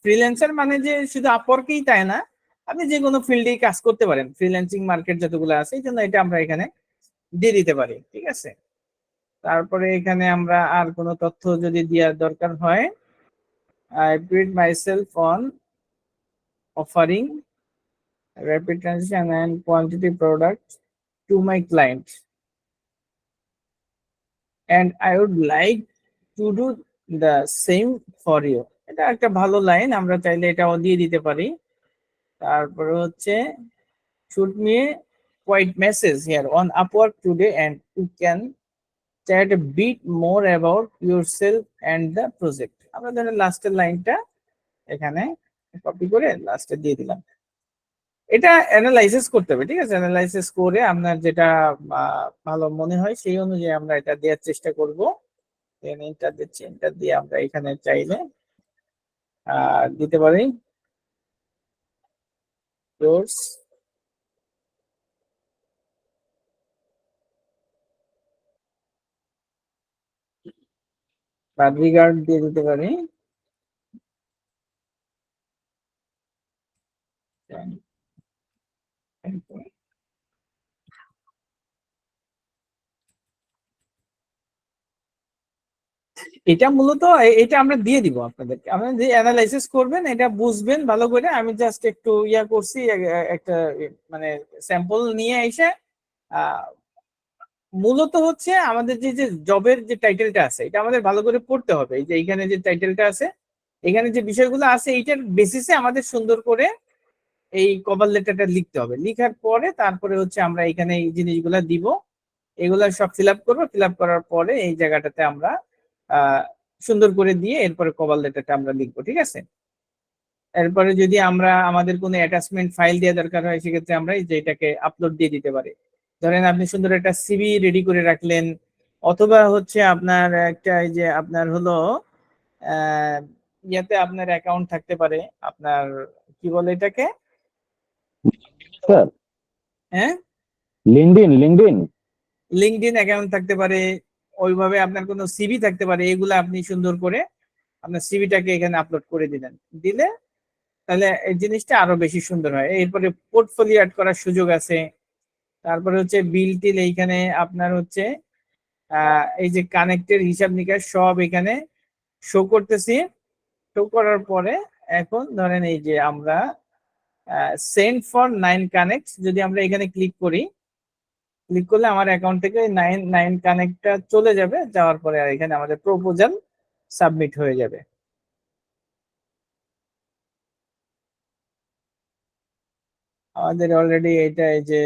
ফ্রিল্যান্সার মানে যে শুধু আপওয়ার্কেই তাই না, আপনি যে কোনো ফিল্ডেই কাজ করতে পারেন, ফ্রিল্যান্সিং মার্কেট যতগুলো আছে, এই জন্য এটা আমরা এখানে দিয়ে দিতে পারি, ঠিক আছে। তারপরে এখানে আমরা আর কোনো তথ্য যদি দেওয়ার দরকার হয়, I pride myself on offering rapid transition and quantity products to my client, and I would like to do the same for you. এটা একটা ভালো লাইন, আমরা চাইলে এটাও দিয়ে দিতে পারি। তারপরে হচ্ছে shoot me a quiet message here on Upwork today and you can chat a bit more about yourself and the project. আমরা ধরেন লাস্টের লাইনটা এখানে কপি করে লাস্টে দিয়ে দিলাম। এটা অ্যানালাইসিস করতে হবে, ঠিক আছে। অ্যানালাইসিস করে আপনার যেটা ভালো মনে হয় সেই অনুযায়ী আমরা এটা দেওয়ার চেষ্টা করব। এন্টার দিচ্ছি, এন্টার দিয়ে আমরা এখানে চাইলে দিতে পারি কোর্স বা রিগার্ড দিয়ে দিতে পারি। এটা মূলত এটা আমরা দিয়ে দিব আপনাদেরকে, আপনারা যে অ্যানালাইসিস করবেন এটা বুঝবেন ভালো করে। আমি জাস্ট একটু ইয়া করছি, একটা মানে স্যাম্পল নিয়ে এসে মূলত হচ্ছে আমাদের যে জবের যে টাইটেলটা আছে এটা আমাদের ভালো করে পড়তে হবে। এই যে এখানে যে টাইটেলটা আছে, এখানে যে বিষয়গুলো আছে, এইটার বেসিসে আমাদের সুন্দর করে এই কভার লেটারটা লিখতে হবে। লিখার পরে তারপরে হচ্ছে আমরা এখানে এই জিনিসগুলা দিব, এগুলা সব ফিল আপ করবো। ফিল আপ করার পরে এই জায়গাটাতে আমরা সুন্দর করে দিয়ে এরপরে কভার লেটারটা আমরা লিখবো, ঠিক আছে। এরপরে যদি আমরা আমাদের কোনো অ্যাটাচমেন্ট ফাইল দেওয়া দরকার হয়, সেক্ষেত্রে আমরা এই যে এটাকে আপলোড দিয়ে দিতে পারি। ধরেন আপনি সুন্দর একটা সিভি রেডি করে রাখলেন, অথবা হচ্ছে আপনার একটা এই যে আপনার হলো ইয়াতে আপনার অ্যাকাউন্ট থাকতে পারে, আপনার কি বলে এটাকে, স্যার হ্যাঁ, লিঙ্কডইন লিঙ্কডইন অ্যাকাউন্ট থাকতে পারে, ওইভাবে আপনার কোনো সিভি থাকতে পারে। এগুলো আপনি সুন্দর করে আপনার সিভিটাকে এখানে আপলোড করে দিলেন, দিলে তাহলে এই জিনিসটা আরো বেশি সুন্দর হয়। এরপরে পোর্টফোলিও অ্যাড করার সুযোগ আছে। তারপরে হচ্ছে বিল টিল এইখানে আপনার হচ্ছে এই যে কানেক্টের হিসাব নিকাশ সব এখানে শো করতেছি। শো করার পরে এখন ধরেন এই যে আমরা সেন্ড ফর 9 কানেক্ট যদি আমরা এখানে ক্লিক করি, ক্লিক করলে আমার অ্যাকাউন্ট থেকে 9 কানেক্টটা চলে যাবে। যাওয়ার পরে আর এখানে আমাদের প্রপোজাল সাবমিট হয়ে যাবে। আমাদের অলরেডি এটা এই যে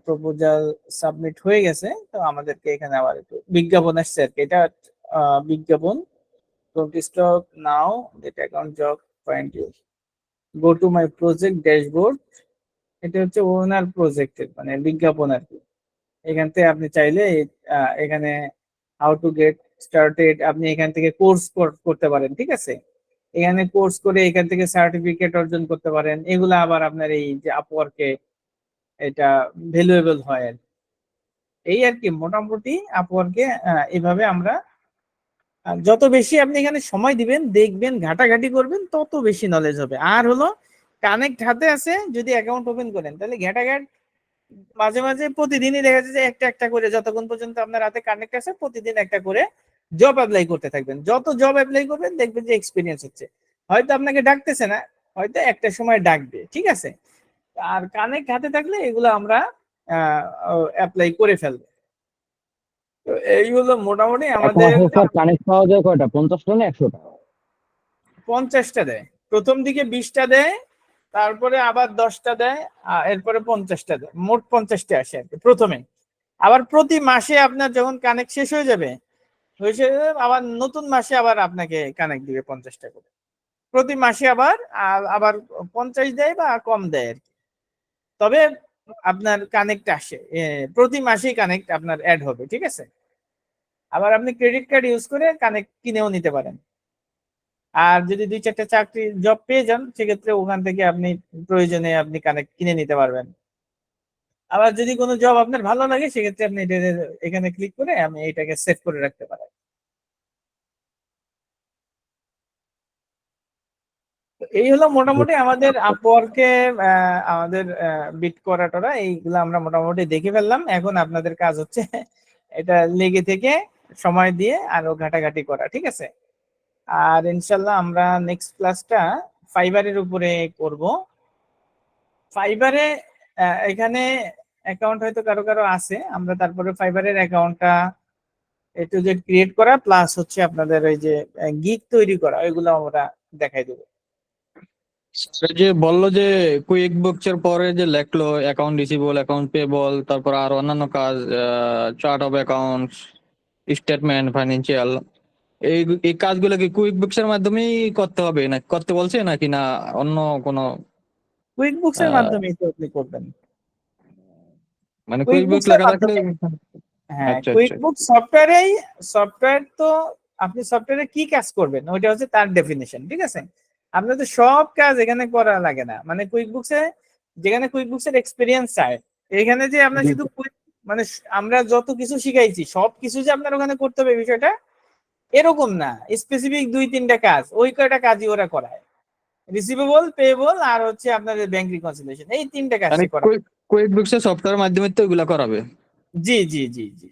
প্রপোজাল সাবমিট হয়ে গেছে। তো আমাদেরকে এখানে আবার একটু বিজ্ঞাপন আসছে আর কি, এটা বিজ্ঞাপন। Don't stop now that account job point you go to my project dashboard. এটা হচ্ছে ওনার প্রজেক্টের মানে বিজ্ঞাপন আর কি। এখান থেকে আপনি চাইলে এখানে হাউ টু গেট স্টার্টেড আপনি এখান থেকে কোর্স করতে পারেন, ঠিক আছে। এখানে কোর্স করে এখান থেকে সার্টিফিকেট অর্জন করতে পারেন। এগুলা আবার আপনার এই যে আপওয়ার্কে এটা ভ্যালুয়েবল হয় আর কি। এই আর কি মোটামুটি আপওয়ার্কে এভাবে আমরা যত বেশি আপনি এখানে সময় দিবেন, দেখবেন, ঘাটাঘাটি করবেন, তত বেশি নলেজ হবে। আর হলো কানেক্ট হাতে আছে, যদি অ্যাকাউন্ট ওপেন করেন তাহলে ঘাটাঘাট মাঝে মাঝে প্রতিদিনই দেখা যায় যে একটা একটা করে, যতক্ষণ পর্যন্ত আপনার হাতে কানেক্ট আছে প্রতিদিন একটা করে জব অ্যাপ্লাই করতে থাকবেন। যত জব অ্যাপ্লাই করবেন দেখবেন যে এক্সপিরিয়েন্স হচ্ছে। হয়তো আপনাকে ডাকতেছে না, হয়তো একটা সময় ডাকবে, ঠিক আছে। আর কানেক্ট হাতে থাকলে এগুলো আমরা অ্যাপ্লাই করে ফেলবো। তো এইগুলো মোটামুটি এখন আমাদের আসলে স্যার কানেক্ট পাওয়া যায় কয়টা, 50টা না 100টা? 50টা দেয়, প্রথম দিকে 20টা দেয়, তারপরে আবার 10টা দেয়, এরপরে 50টা দেয়, মোট 50টা আসে আর কি প্রথমে। আবার প্রতি মাসে আপনার যখন কানেক্ট শেষ হয়ে যাবে, আবার নতুন মাসে আবার আপনাকে কানেক্ট দিবে 50টা করে। প্রতি মাসে আবার আবার 50 দেয় বা কম দেয় আর কি। তবে আপনার কানেক্ট আসে প্রতি মাসেই কানেক্ট আপনার অ্যাড হবে, ঠিক আছে। আবার আপনি ক্রেডিট কার্ড ইউজ করে কানেক্ট কিনেও নিতে পারেন। আর যদি 2-4টা চাকরি জব পেয়ে যান, সেক্ষেত্রে ওখান থেকে আপনি প্রয়োজনে আপনি কানেক্ট কিনে নিতে পারবেন। আবার যদি কোনো জব আপনার ভালো লাগে, সেক্ষেত্রে আপনি এখানে ক্লিক করে আমি এটাকে সেভ করে রাখতে পারেন। এই হলো মোটামুটি আমাদের আপওয়ার্কে আমাদের বিট করা টরা এইগুলো আমরা মোটামুটি দেখে ফেললাম। এখন আপনাদের কাজ হচ্ছে এটা লেগে থেকে সময় দিয়ে আরো ঘাটাঘাটি করা, ঠিক আছে? আর ইনশাল্লাহ আমরা নেক্সট ক্লাসটা ফাইবারের উপরে করব। ফাইবারে এখানে অ্যাকাউন্ট হয়তো কারো কারো আছে, আমরা তারপরে ফাইবারের অ্যাকাউন্টটা এ টু জেড ক্রিয়েট করা প্লাস হচ্ছে আপনাদের ওই যে গিগ তৈরি করা, ওইগুলো আমরা দেখাই দেবো। এই যে বললো যে কুইক বুকস এর পরে যে লেখলো অ্যাকাউন্ট রিসিভেবল, অ্যাকাউন্ট পেবল, তারপর আর অন্যান্য কাজ, chart of accounts, statement, financial, এই এই কাজগুলো কি কুইক বুকস এর মাধ্যমেই করতে হবে, না করতে বলছে নাকি না অন্য কোনো কুইক বুকস এর আহ, মাধ্যমে তো আপনি করবেন। মানে কুইক কুইক বুকস বুকস এর লেখা থাকলে? মাধ্যমে, হ্যাঁ আচ্ছা কুইক আচ্ছা। বুক সফটওয়্যার তো আপনি সফটওয়্যারে কি কাজ করবেন ওইটা হচ্ছে তার ডেফিনেশন, ঠিক আছে? আপনার তো সব কাজ এখানে করা লাগে না, মানে কুইক বুকসে যেখানে কুইক বুকসের এক্সপিরিয়েন্স চায়, এখানে যে আপনার জি শুধু মানে আমরা যত কিছু শিখাইছি সব কিছু যে আপনার ওখানে করতে হবে বিষয়টা এরকম না। স্পেসিফিক 2-3টা কাজ, ওই কয়টা কাজই ওরা করায়, রিসিভেবল, পেয়েবল আর হচ্ছে আপনাদের ব্যাংক রিকনসিলিয়েশন, এই 3টা কাজ মানে সে করায়। কুইক বুকস এর সফটওয়্যার মাধ্যমে তো এগুলা করাবে? জি জি জি জি।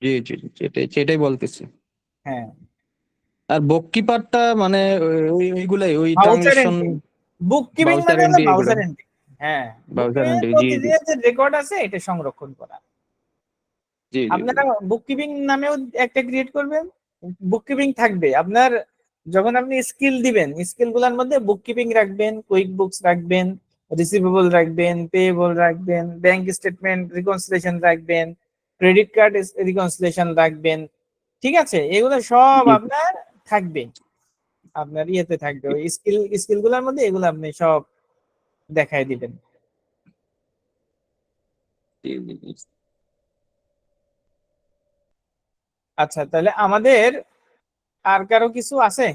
জি জি জি, সেটাই সেটাই বলতেছি। হ্যাঁ, আর বুককিপারটা মানে ওইগুলাই, ওই ভাউচার ট্রানজেকশন, এন্ট্রি, বুক কিপিং ভাউচার মানে হলো এন্ট্রি এগুলো, ভাউচার এন্ট্রি। হ্যাঁ, বুক ভাউচার কিপিং এর এন্ট্রি, জি জি প্রতিদিনের যে রেকর্ড আছে এটা সংরক্ষণ করা। জি জি জি। আপনারা বুক কিপিং নামেও একটা ক্রিয়েট করবেন, বুক কিপিং থাকবে আপনার। যখন আপনি স্কিল দিবেন, স্কিল গুলার মধ্যে বুক কিপিং রাখবেন, কুইক বুকস রাখবেন, রিসিভেবল রাখবেন, পেয়েবল রাখবেন, ব্যাংক স্টেটমেন্ট রিকনসিলিয়েশন রাখবেন, ক্রেডিট কার্ড রিকনসিলিয়েশন রাখবেন, ঠিক আছে? এগুলো সব জি আপনার থাকবে, আপনার ইয়েতে থাকবে, ওই স্কিল গুলার মধ্যে এগুলো আপনি সব দেখাই দিবেন। জি জি জি। আচ্ছা, তাহলে আমাদের আর কারো কিছু আছে?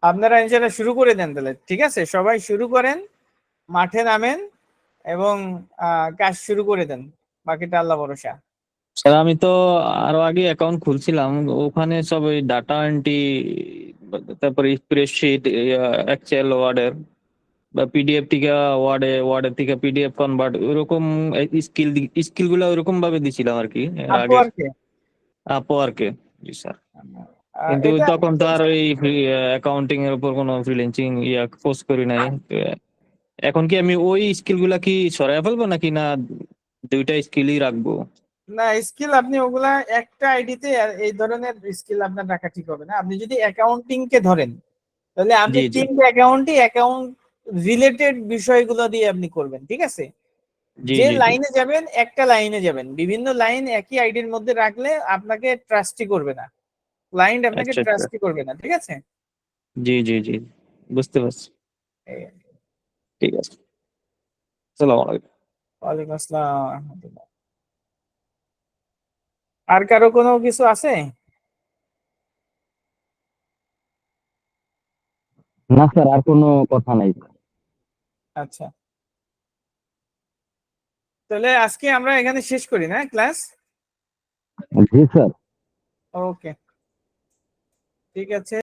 আপনারা ইনশাআল্লাহ শুরু করে দেন তাহলে, ঠিক আছে? সবাই শুরু করেন, মাঠে নামেন এবং কাজ শুরু করে দেন, বাকিটা আল্লাহ ভরসা। স্যার আমি তো আরো আগে অ্যাকাউন্ট খুলছিলাম, ওখানে সব ওই ডাটা এন্ট্রি, তারপরে স্প্রেডশিট, এক্সেল, ওয়ার্ডের বা পিডিএফ থেকে ওয়ার্ডের থেকে পিডিএফ কনভার্ট, ওইরকম স্কিল স্কিল গুলো ওইরকম ভাবে দিছিলাম আর কি এর আগের আপওয়ার্কে আপওয়ার্কে। জি স্যার। কিন্তু এটা তখন তো আর ওই অ্যাকাউন্টিং এর উপর কোনো ফ্রিল্যান্সিং পোস্ট করি নাই তো। এখন কি আমি ওই স্কিল গুলা কি সরাই ফেলবো নাকি না দুইটা স্কিলই রাখবো? না, স্কিল আপনি ওগুলা একটা আইডিতে এই ধরনের স্কিল আপনার রাখা ঠিক হবে না। আপনি যদি অ্যাকাউন্টিং কে ধরেন তাহলে আপনি জি জি তিনটা অ্যাকাউন্ট রিলেটেড বিষয়গুলো দিয়ে আপনি করবেন, ঠিক আছে? জি যে জি জি। লাইনে যাবেন একটা লাইনে যাবেন, বিভিন্ন লাইন একই আইডির মধ্যে রাখলে আপনাকে ট্রাস্টই করবে না, ক্লায়েন্ট আপনাকে আচ্ছা আচ্ছা। ট্রাস্টই করবে না, ঠিক আছে? জি জি জি, বুঝতে পারছি। এই, ঠিক আছে। আসসালামু আলাইকুম। ওয়ালাইকুম আসসালাম ওয়া রাহমাতুল্লাহ। আর কারো কোনো কিছু আছে? না স্যার, আর কোনো কথা নাই। আচ্ছা, তাহলে আজকে আমরা এখানে শেষ করি না ক্লাস? জি স্যার। ওকে, ঠিক আছে।